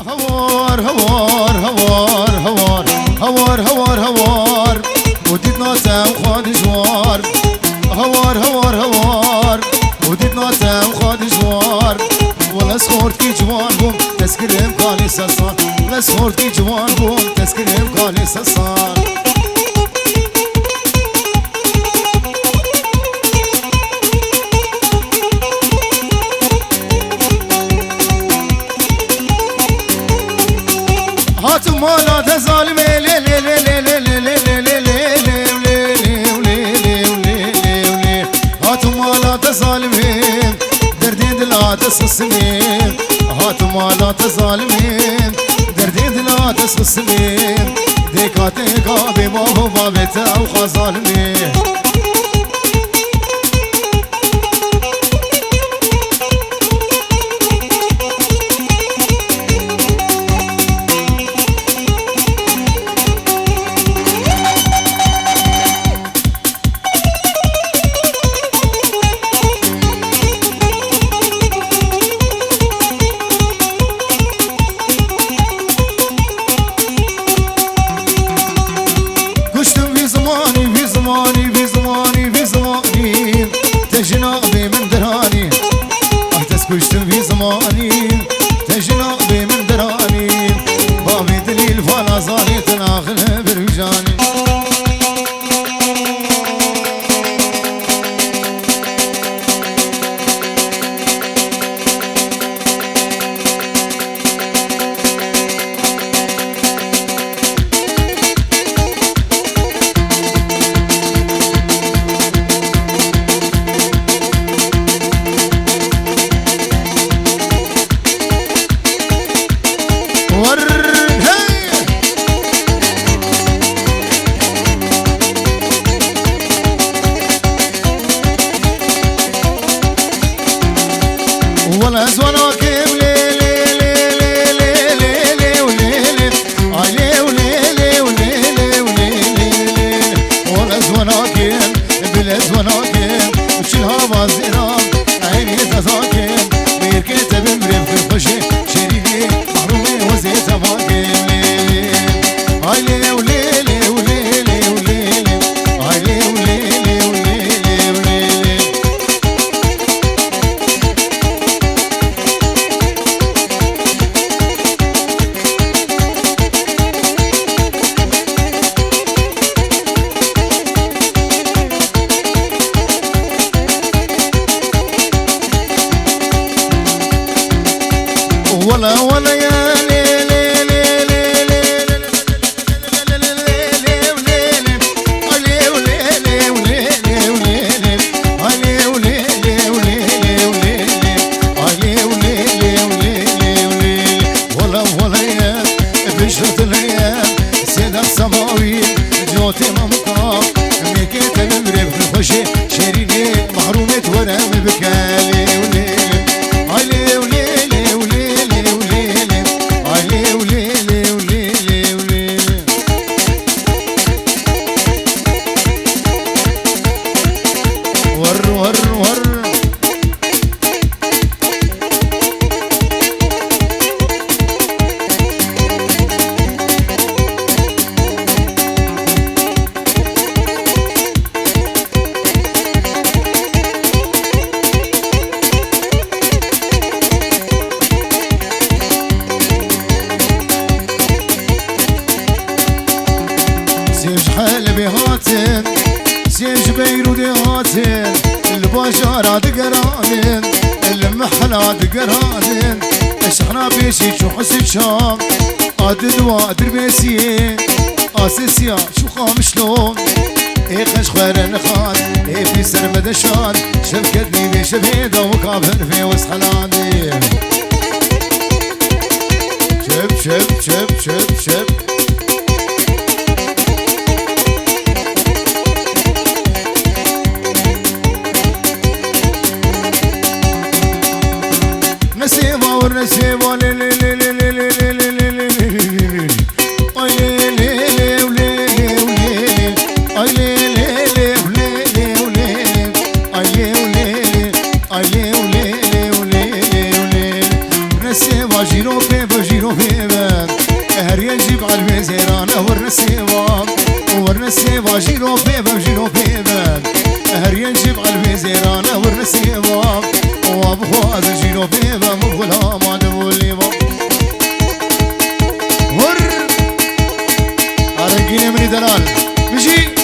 هوار هوار هوار هوار هوار هوار هوار وديت ناسا وخادي جوار هوار هوار هوار وديت ناسا وخادي جوار ولا سخورت كي جوان بوم تسكرم قالي ساسان ولا سخورت كي جوان بوم تسكرم قالي ساسان هاتم مالا تظالمي لي لي لي لي لي لي لي لي لي هاتم مالا تظالمي دردين دلا تسقسمي هاتم مالا تظالمي دردين دلا تسقسمي ديكاتي كابي بابو بابتا وخظالمي جنابي من دراني احتسكشتم في زماني تجنابي من دراني بابي دليل فلا زالي تناخلها برجاني ولا زواناكم لي لي لي لي لي لي لي وليلي علي وليلي وليلي وليلي ولا زواناكم بلا زواناكم وشلها بازيرام عيني تزاكم ويركيت بمريم في خشي شريكي محرومي وزيت ماكم ليلي علي وليلي وليلي وليلي علي وليلي وليلي وليلي ولا ولا يا لي لي لي لي ولا ولا يا بشرة الايام سيدة السماوي جوتي ممطاف ميكيت بمري بخشي شيريني محرومة ورام بكالي وليلي علي وليلي وليلي وليلي علي وليلي وليلي وليلي ور ور ور سيج حلبي هاتن سيج بيرودي هاتن البشرات قرانين المحلات قرانين اشحنا بيشي شو حسن شام عدد وادر بيسي اساسيا شو خام شلون اي خش خير نخان اي في سرمد شان شبكتني بشبيده وكابر في وسحلاني شب شب شب شب شب نسيبه والنسيبه لي لي لي لي لي لي لي لي لي لي اي لي لي لي وليلي وليلي اي لي لي لي وليلي وليلي اي لي وليلي اي لي وليلي وليلي وليلي نسيبه جيرو بيبو جيرو جيرو بيبان هر يجيب على المزيران ورنا السيبا ورنا السيبا جيرو بيبان هر يجيب على المزيران ورنا السيبا وابخواز جيرو بيبان مبغلا ما دبوليبا ور ارنجيني مني دلال بجي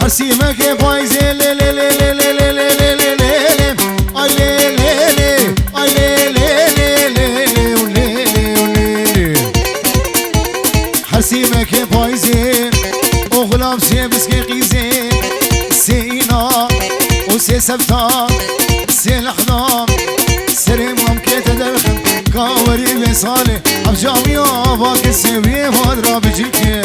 حسيمك بايزي لي لي لي لي لي لي لي لي لي لي اي لي لي لي اي لي لي لي لي لي حسيمك بايزي وغلام سي بسكي قيزي سينا وسي سبتا سي الحضام سريم ممكن تدخل كاوري بصالي عبجامي باك السوي وادرا بجيكي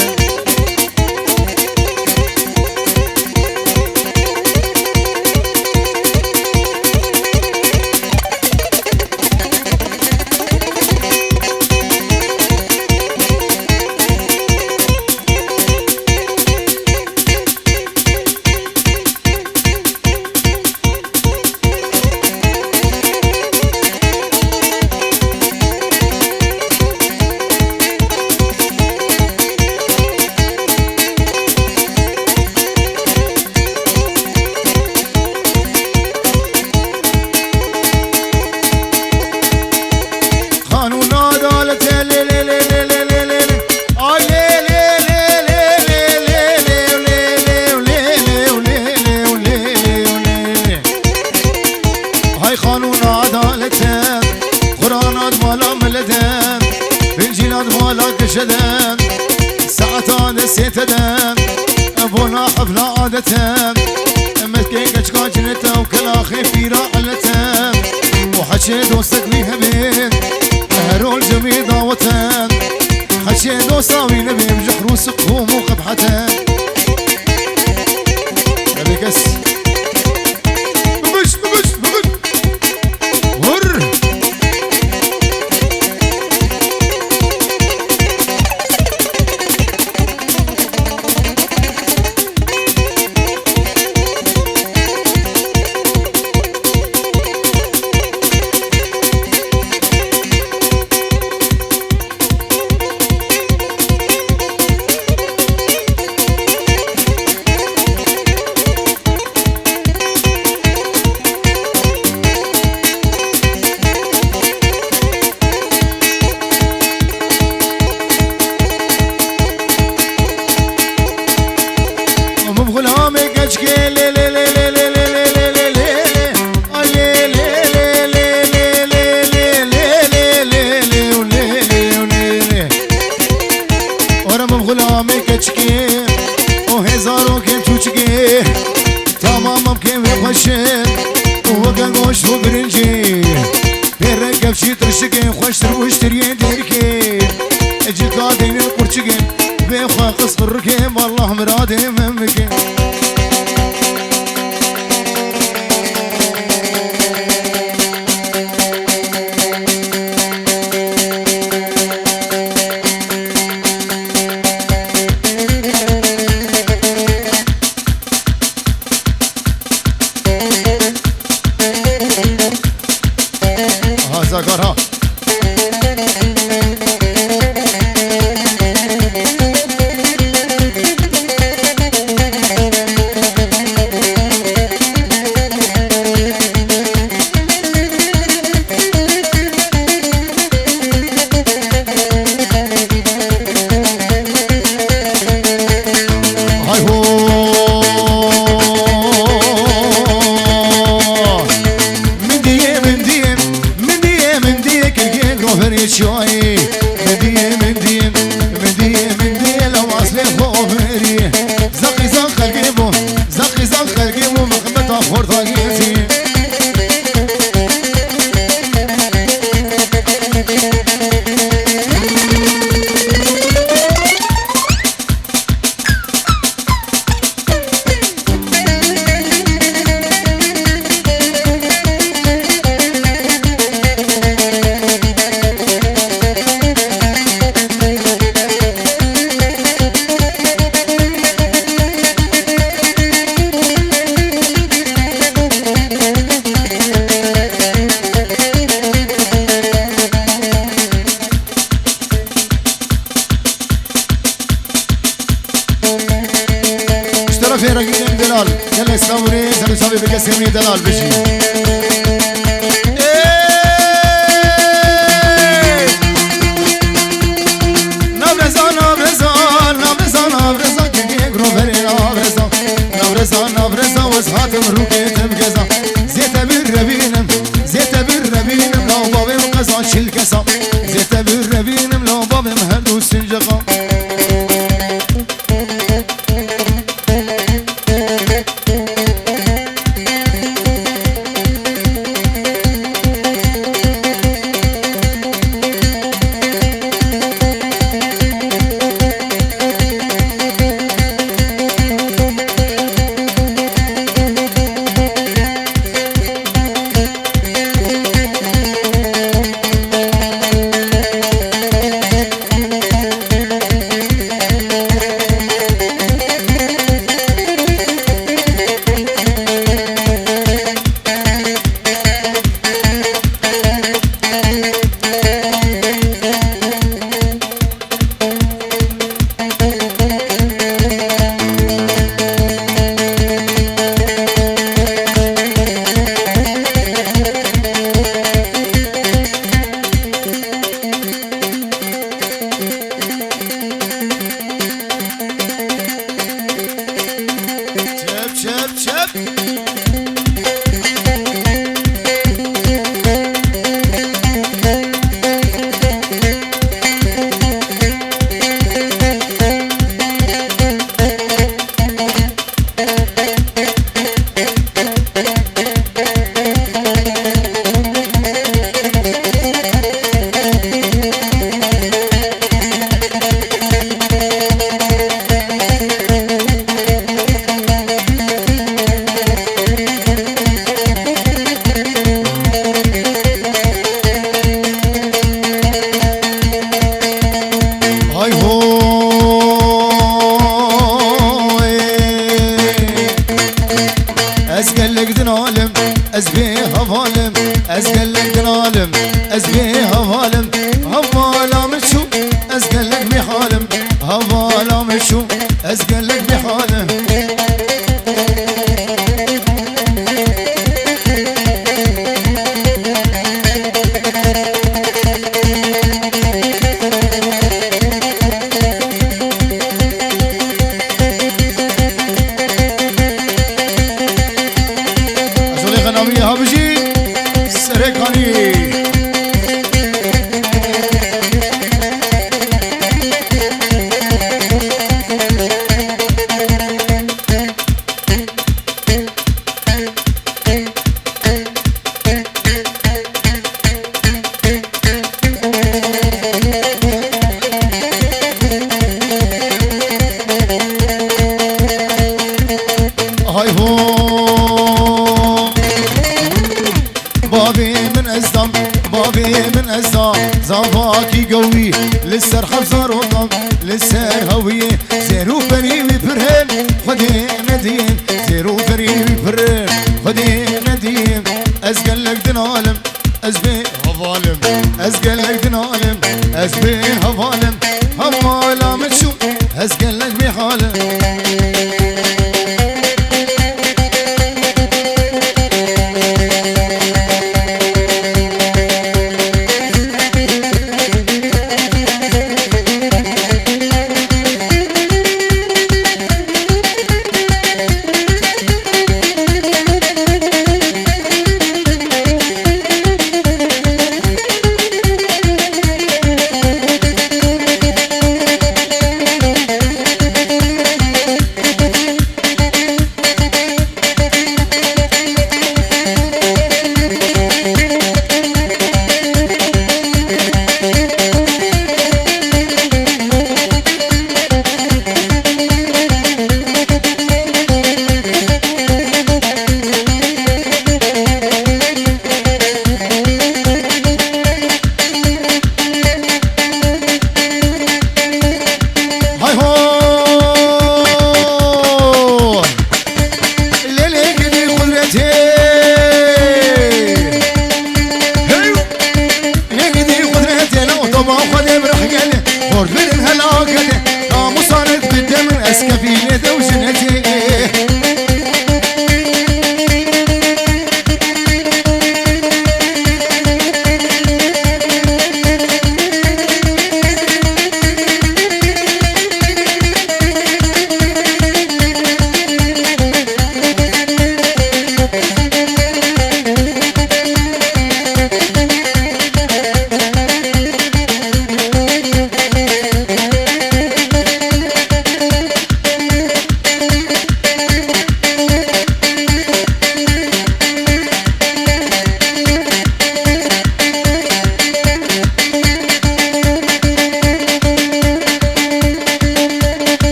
شدان ساعتان سيتدان ابونا حفلة عادتان متكيك اشكال جنتا وكلا خيفي راحلتان وحشي دوستك بيها بين هرول جميع داوتان حشي دوستا وين بين جحرو سقهم وقبحتان بس والله مرادي منك هذا قرها في رقيم دلال يلا يساوري سلو سابي بقسمي دلال بشي نبرزا وزهاتم روكيتم جزا زيتا بالربينم زيتا بالربينم لو بابي مقزا شلكسا زيتا بالربينم لو بابي مهدو سنجقا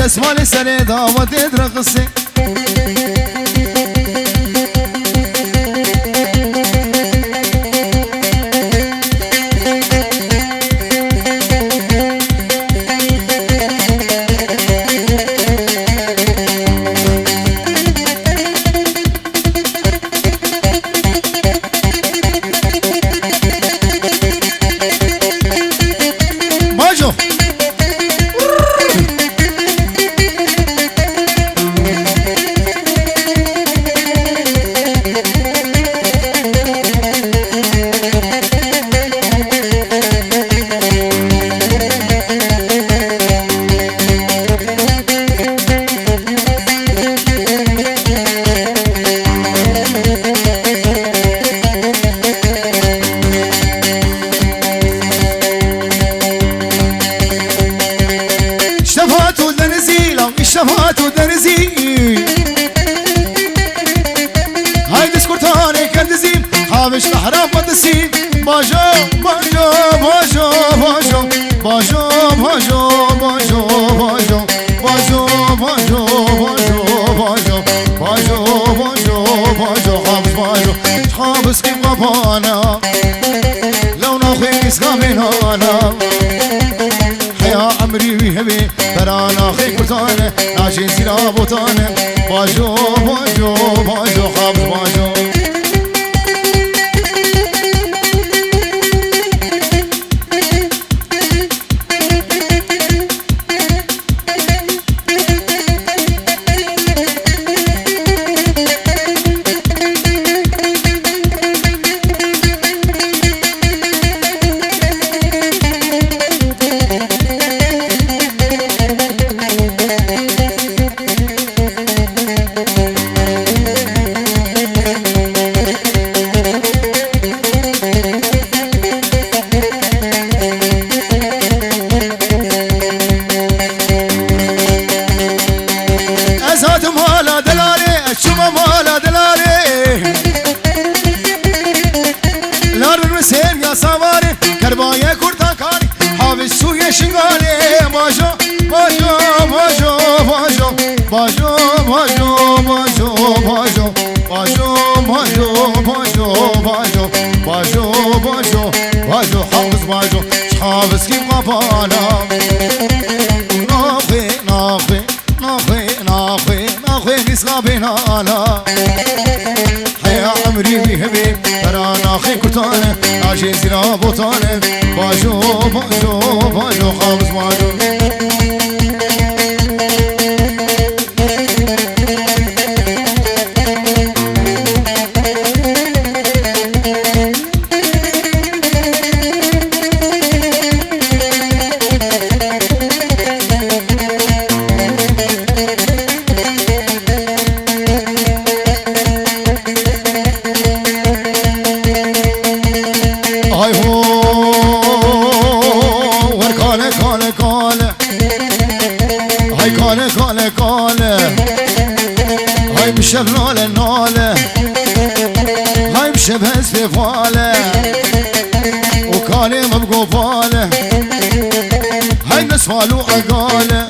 دسمال سر دعوت رقصي شفات ودرزي هاي دسكورتاني كردزي حابش الحرام بدسي باجو باجو باجو باجو باجو باجو باجو باجو باجو باجو باجو باجو باجو باجو باجو حابس باجو حابس كيف غبانا لو ناخي اسقامنا انا يا عمري ويهبي ترانا خيك بطانه ناشين سيرا بطانه باجو باجو باجو خابز باجو مالا دلالي الشمى مالا دلالي لار الرسين يا سواري كربايا كورتان كاري حافظ سوية شنغالي باجو باجو باجو باجو باجو باجو باجو باجو باجو باجو باجو باجو باجو باجو باجو حافظ باجو حافظ كيف غفانا ناخي ناخي ناخي ناخي ناخي نسقى بينانا يا عمري بيهبي ترانا خي كتانه عاجي زينا بوطانه باجو باجو باجو خابز باجو هاي هو وركاله كاله كاله هاي كاله كاله كاله هاي بشب ناله ناله هاي بشب هزف فاله وكاله مبقو فاله هاي نسفالو عقاله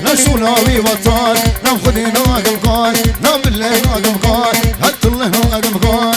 نسو ناوي بطال نام خدي ناقم قال نام بالله ناقم قال هات الله ناقم قال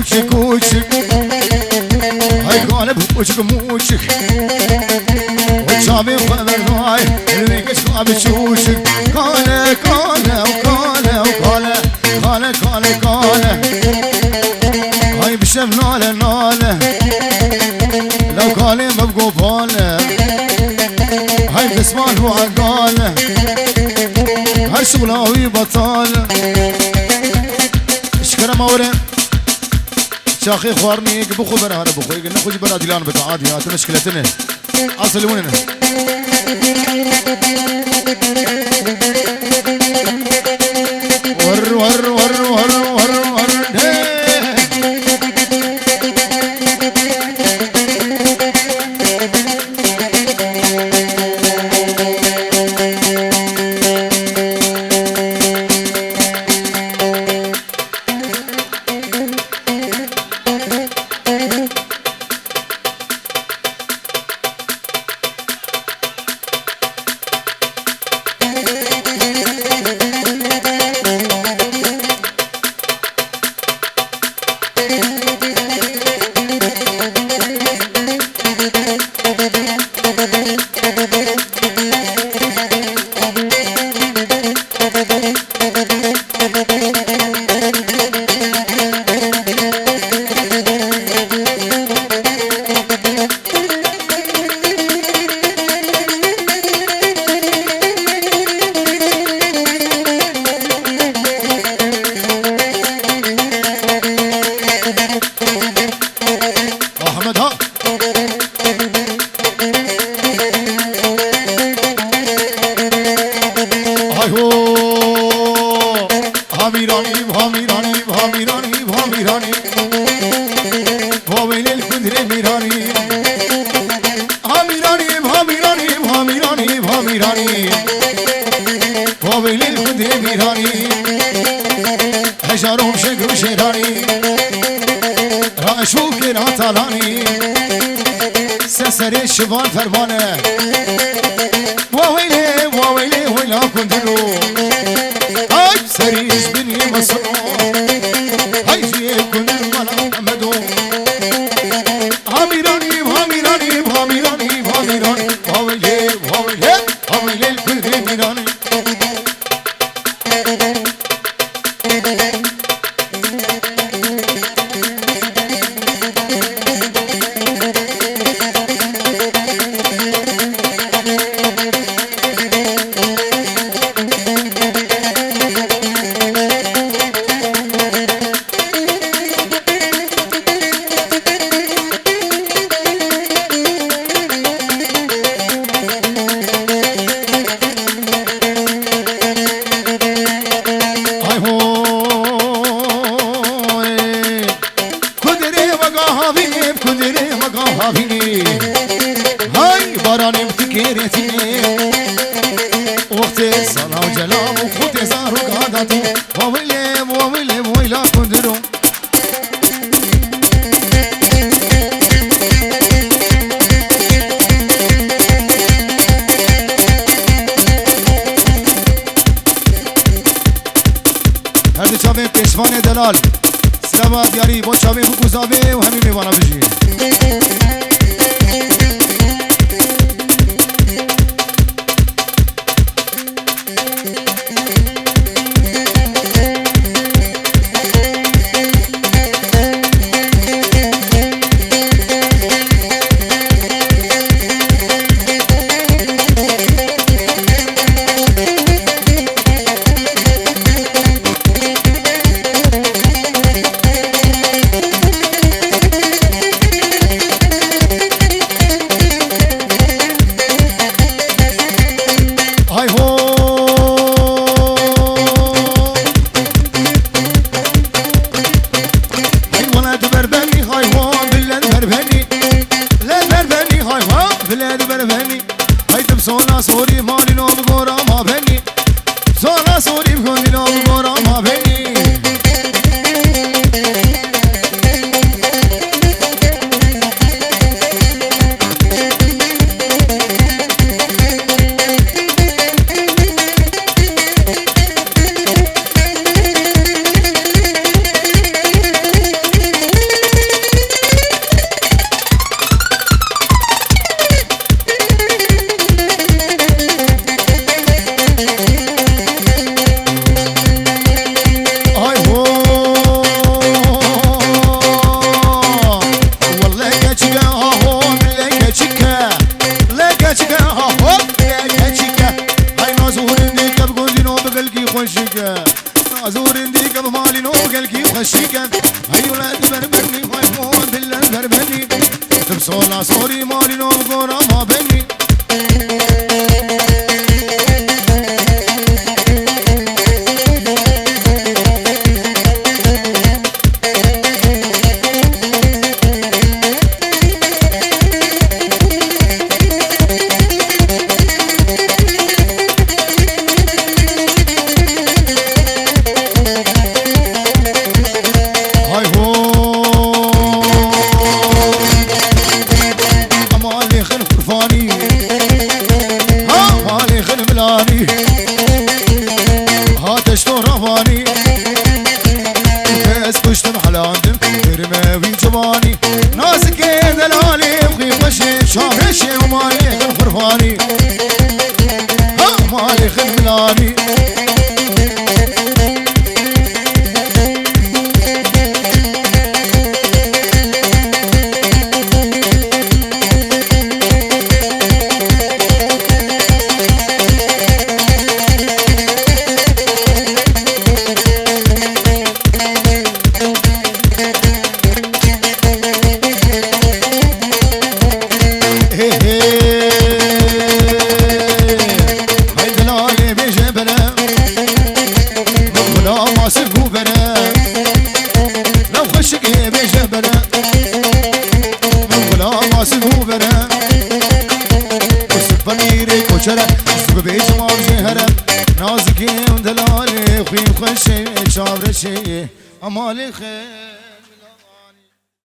كوشك كوشك هاي قالب وشك موشك وشابي خبرناي الويكش قابل شوشك قاله قاله وقاله وقاله قاله قاله قاله هاي بشب ناله ناله لو قالي مبقو فاله هاي بسمان هو عقاله شغلاوي بطال شكرا موري شاخي خوارني بخو برهار بخو قلنا خوش برا ديلان بتعادي هات مشكلتنا اصل وين ور ور ور ور ور ور هجرهم شقر شيراني راشوك ناتالاني سسري الشبان فرمانه وويلي وويلي ويلا كندلو هاي سريش بني مصنوع هاي جي كندلو ملا محمدو هاميراني هاميراني هاميراني هاميراني وويلي وويلي وويلي الكندري ميراني هاي بارانم تكيرتني وقت صلاة وجلال وخوتي زارو قادتي وويلم وويلم ويلا كندرو هذا شابه پشوان دلال سبا دیاری با شابه بگوزابه و همین میوانا بجی خشيكه نازور ديك بمالي نو قلكي خشيكه هاي ولاد بربني هاي مون بالله بربني تبصولا صوري مالي نو قورا ما بني نازكي ودلالي خوي خوشي شابرشي أمالي خير